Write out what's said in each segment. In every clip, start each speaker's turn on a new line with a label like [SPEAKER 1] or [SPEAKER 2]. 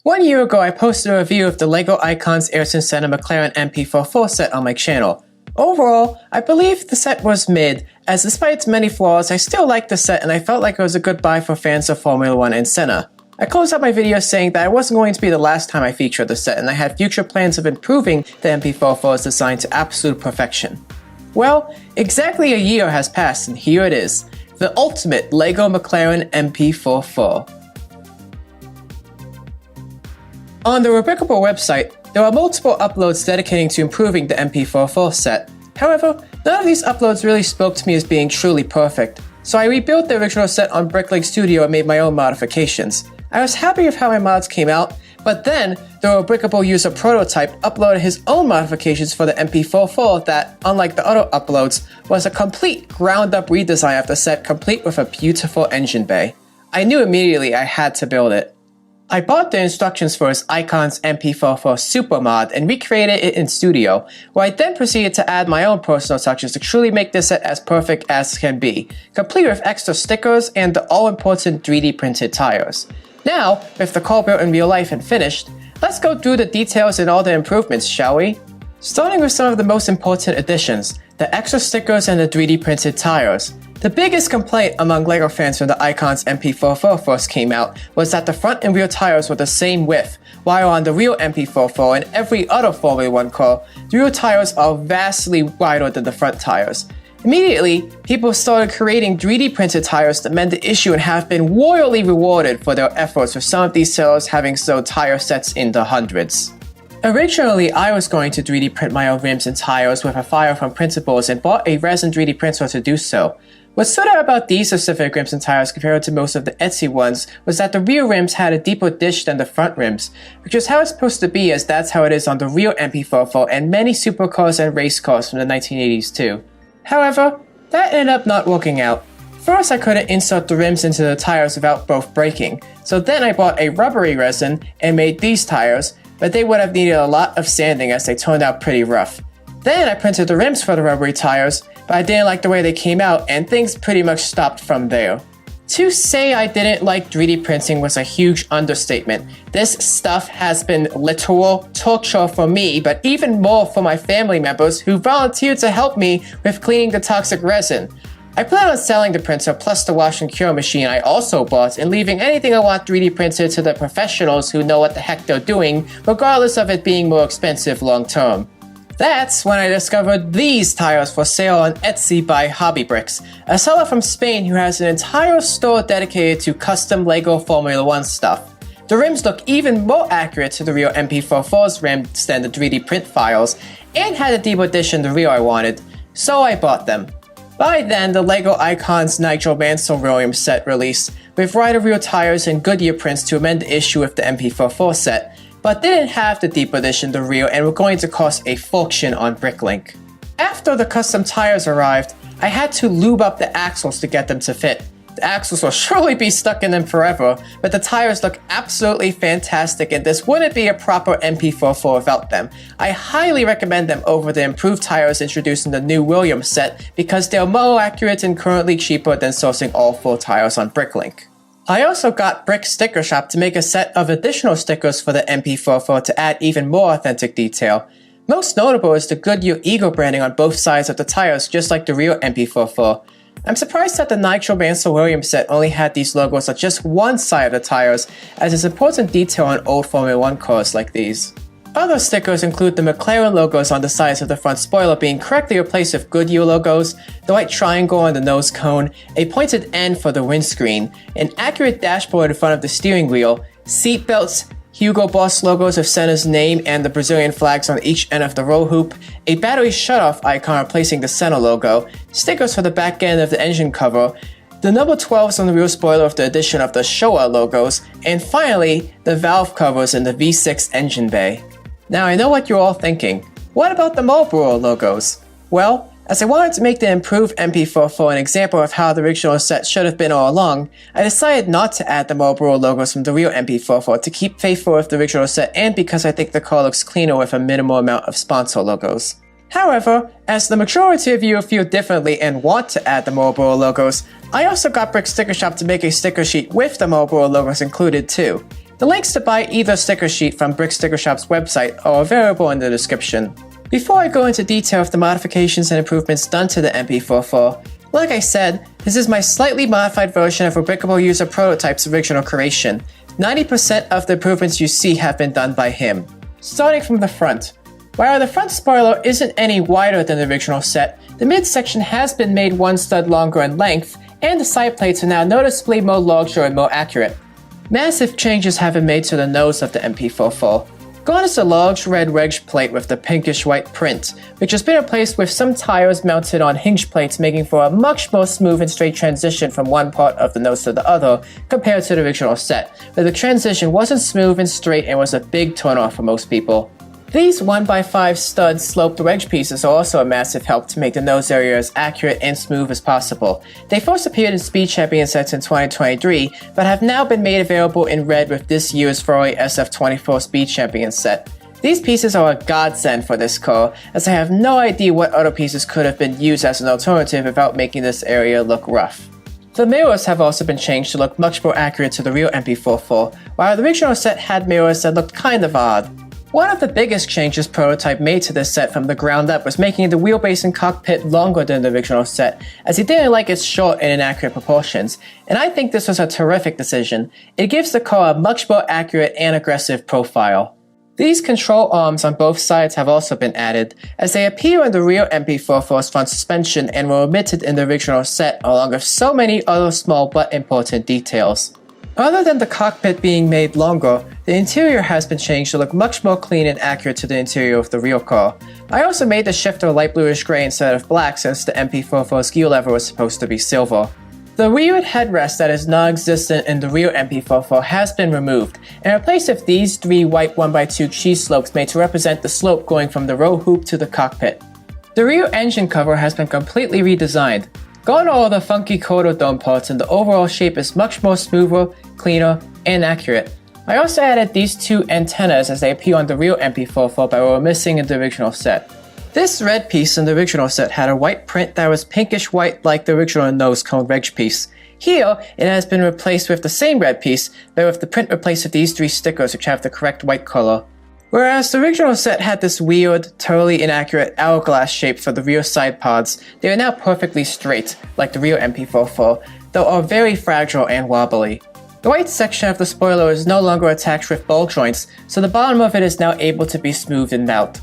[SPEAKER 1] 1 year ago, I posted a review of the LEGO Icons Ayrton Senna McLaren MP4 set on my channel. Overall, I believe the set was mid, as despite its many flaws, I still liked the set and I felt like it was a good buy for fans of Formula 1 and Senna. I closed out my video saying that it wasn't going to be the last time I featured the set and I had future plans of improving the MP4's design to absolute perfection. Well, exactly a year has passed and here it is, the ultimate LEGO McLaren MP4. On the Rebrickable website, there are multiple uploads dedicating to improving the MP4 set. However, none of these uploads really spoke to me as being truly perfect, so I rebuilt the original set on Bricklink Studio and made my own modifications. I was happy with how my mods came out, but then the Rebrickable user Prototyp uploaded his own modifications for the MP4 that, unlike the other uploads, was a complete ground-up redesign of the set complete with a beautiful engine bay. I knew immediately I had to build it. I bought the instructions for his Icons MP4 Super Mod and recreated it in Studio, where I then proceeded to add my own personal touches to truly make this set as perfect as can be, complete with extra stickers and the all-important 3D printed tires. Now, with the car built in real life and finished, let's go through the details and all the improvements, shall we? Starting with some of the most important additions, the extra stickers and the 3D printed tires. The biggest complaint among LEGO fans when the Icons MP4 first came out was that the front and rear tires were the same width, while on the real MP4 and every other Formula 1 car, the rear tires are vastly wider than the front tires. Immediately, people started creating 3D printed tires to mend the issue and have been royally rewarded for their efforts, with some of these sellers having sold tire sets in the hundreds. Originally, I was going to 3D print my own rims and tires with a file from Printables and bought a resin 3D printer to do so. What stood out about these specific rims and tires compared to most of the Etsy ones was that the rear rims had a deeper dish than the front rims, which is how it's supposed to be, as that's how it is on the real MP4 and many supercars and race cars from the 1980s too. However, that ended up not working out. First, I couldn't insert the rims into the tires without both breaking, so then I bought a rubbery resin and made these tires, but they would have needed a lot of sanding as they turned out pretty rough. Then I printed the rims for the rubbery tires, but I didn't like the way they came out and things pretty much stopped from there. To say I didn't like 3D printing was a huge understatement. This stuff has been literal torture for me, but even more for my family members who volunteered to help me with cleaning the toxic resin. I plan on selling the printer plus the wash and cure machine I also bought and leaving anything I want 3D printed to the professionals who know what the heck they're doing, regardless of it being more expensive long term. That's when I discovered these tires for sale on Etsy by HobbyBricks, a seller from Spain who has an entire store dedicated to custom LEGO Formula 1 stuff. The rims look even more accurate to the real MP4's rims than the 3D print files, and had a deeper dish in the rear I wanted, so I bought them. By then, the LEGO Icons Nigel Mansell Williams set released, with wider rear tires and Goodyear prints to amend the issue with the MP4 set, but didn't have the deeper dish in the rear and were going to cost a fortune on Bricklink. After the custom tires arrived, I had to lube up the axles to get them to fit. The axles will surely be stuck in them forever, but the tires look absolutely fantastic and this wouldn't be a proper MP4 without them. I highly recommend them over the improved tires introduced in the new Williams set because they're more accurate and currently cheaper than sourcing all 4 tires on Bricklink. I also got Brickstickershop to make a set of additional stickers for the MP4 to add even more authentic detail. Most notable is the Goodyear Eagle branding on both sides of the tires, just like the real MP4. I'm surprised that the Nigel Mansell Williams set only had these logos on just one side of the tires, as it's important detail on old Formula 1 cars like these. Other stickers include the McLaren logos on the sides of the front spoiler being correctly replaced with Goodyear logos, the white triangle on the nose cone, a pointed end for the windscreen, an accurate dashboard in front of the steering wheel, seat belts, Hugo Boss logos of Senna's name and the Brazilian flags on each end of the roll hoop, a battery shutoff icon replacing the Senna logo, stickers for the back end of the engine cover, the number 12s on the rear spoiler with the addition of the Showa logos, and finally, the valve covers in the V6 engine bay. Now I know what you're all thinking. What about the Marlboro logos? Well, as I wanted to make the improved MP4 an example of how the original set should have been all along, I decided not to add the Marlboro logos from the real MP4 to keep faithful with the original set and because I think the car looks cleaner with a minimal amount of sponsor logos. However, as the majority of you feel differently and want to add the Marlboro logos, I also got Brickstickershop to make a sticker sheet with the Marlboro logos included too. The links to buy either sticker sheet from Brickstickershop's website are available in the description. Before I go into detail of the modifications and improvements done to the MP4, like I said, this is my slightly modified version of Rebrickable user Prototyp's original creation. 90% of the improvements you see have been done by him. Starting from the front. While the front spoiler isn't any wider than the original set, the midsection has been made one stud longer in length, and the side plates are now noticeably more larger and more accurate. Massive changes have been made to the nose of the MP4. Gone is the large red wedge plate with the pinkish white print, which has been replaced with some tires mounted on hinge plates, making for a much more smooth and straight transition from one part of the nose to the other compared to the original set, where the transition wasn't smooth and straight and was a big turnoff for most people. These 1x5 stud sloped wedge pieces are also a massive help to make the nose area as accurate and smooth as possible. They first appeared in Speed Champion sets in 2023, but have now been made available in red with this year's Ferrari SF24 Speed Champion set. These pieces are a godsend for this car, as I have no idea what other pieces could have been used as an alternative without making this area look rough. The mirrors have also been changed to look much more accurate to the real MP4, while the original set had mirrors that looked kind of odd. One of the biggest changes Prototyp made to this set from the ground up was making the wheelbase and cockpit longer than the original set, as he didn't like its short and inaccurate proportions, and I think this was a terrific decision. It gives the car a much more accurate and aggressive profile. These control arms on both sides have also been added, as they appear in the real MP4's front suspension and were omitted in the original set, along with so many other small but important details. Other than the cockpit being made longer, the interior has been changed to look much more clean and accurate to the interior of the real car. I also made the shifter light bluish gray instead of black, since the MP4's gear lever was supposed to be silver. The rear headrest that is non-existent in the real MP4 has been removed, and replaced with these three white 1x2 cheese slopes made to represent the slope going from the row hoop to the cockpit. The rear engine cover has been completely redesigned. Gone are all the funky quarter dome parts, and the overall shape is much more smoother, cleaner, and accurate. I also added these two antennas as they appear on the real MP4 but were missing in the original set. This red piece in the original set had a white print that was pinkish white like the original nose cone wedge piece. Here, it has been replaced with the same red piece, but with the print replaced with these three stickers which have the correct white color. Whereas the original set had this weird, totally inaccurate hourglass shape for the rear side pods, they are now perfectly straight, like the real MP4, though are very fragile and wobbly. The white section of the spoiler is no longer attached with ball joints, so the bottom of it is now able to be smoothed and out.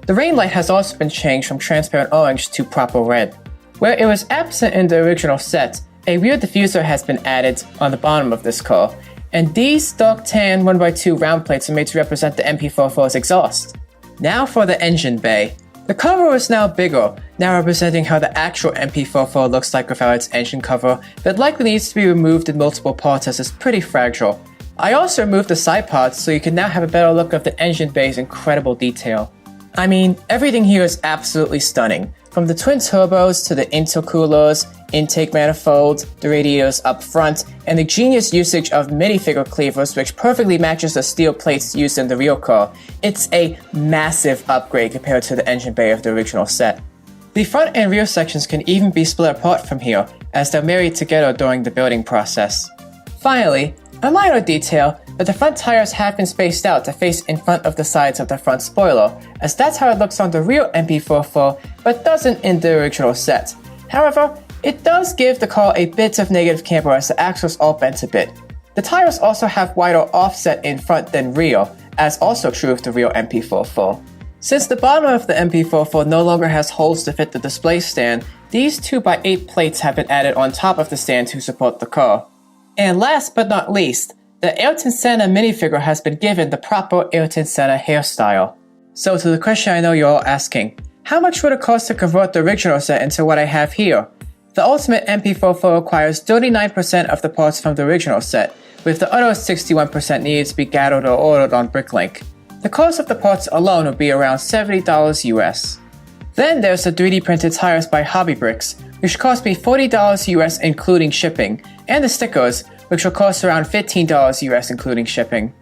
[SPEAKER 1] The rain light has also been changed from transparent orange to proper red. Where it was absent in the original set, a rear diffuser has been added on the bottom of this car, and these dark tan 1x2 round plates are made to represent the MP4's exhaust. Now for the engine bay. The cover is now bigger, now representing how the actual MP4 looks like without its engine cover, but likely needs to be removed in multiple parts as it's pretty fragile. I also removed the side pods so you can now have a better look of the engine bay's incredible detail. I mean, everything here is absolutely stunning. From the twin turbos to the intercoolers, intake manifolds, the radiators up front, and the genius usage of minifigure cleavers which perfectly matches the steel plates used in the real car. It's a massive upgrade compared to the engine bay of the original set. The front and rear sections can even be split apart from here, as they're married together during the building process. Finally, a minor detail, but the front tires have been spaced out to face in front of the sides of the front spoiler, as that's how it looks on the real MP4, but doesn't in the original set. However, it does give the car a bit of negative camber as the axles all bent a bit. The tires also have wider offset in front than rear, as also true of the real MP4. Since the bottom of the MP4 no longer has holes to fit the display stand, these 2x8 plates have been added on top of the stand to support the car. And last but not least, the Ayrton Senna minifigure has been given the proper Ayrton Senna hairstyle. So to the question I know you're all asking, how much would it cost to convert the original set into what I have here? The Ultimate MP4 requires 39% of the parts from the original set, with the other 61% needed to be gathered or ordered on Bricklink. The cost of the parts alone would be around $70 US. Then there's the 3D printed tires by HobbyBricks, which cost me $40 US including shipping, and the stickers, which will cost around $15 US including shipping.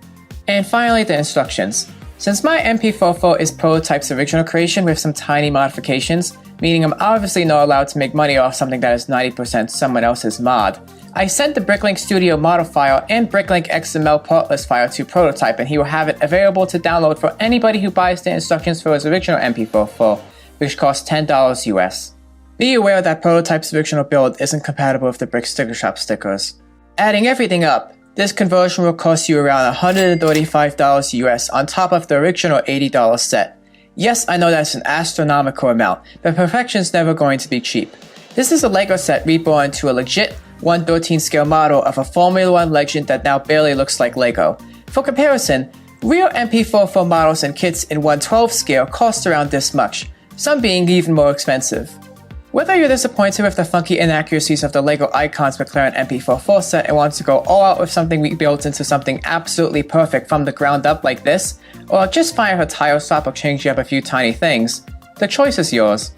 [SPEAKER 1] And finally the instructions. Since my MP4 full is Prototyp's original creation with some tiny modifications, meaning I'm obviously not allowed to make money off something that is 90% someone else's mod, I sent the Bricklink Studio model file and Bricklink XML portless file to Prototyp, and he will have it available to download for anybody who buys the instructions for his original MP4 full, which costs $10 US. Be aware that Prototyp's original build isn't compatible with the Brickstickershop stickers. Adding everything up, this conversion will cost you around $135 US on top of the original $80 set. Yes, I know that's an astronomical amount, but perfection's never going to be cheap. This is a LEGO set reborn to a legit 1/13 scale model of a Formula 1 legend that now barely looks like LEGO. For comparison, real MP4 full models and kits in 1/12 scale cost around this much, some being even more expensive. Whether you're disappointed with the funky inaccuracies of the LEGO Icons McLaren MP4 full set and want to go all out with something rebuilt into something absolutely perfect from the ground up like this, or just fire a tile swap or change up a few tiny things, the choice is yours.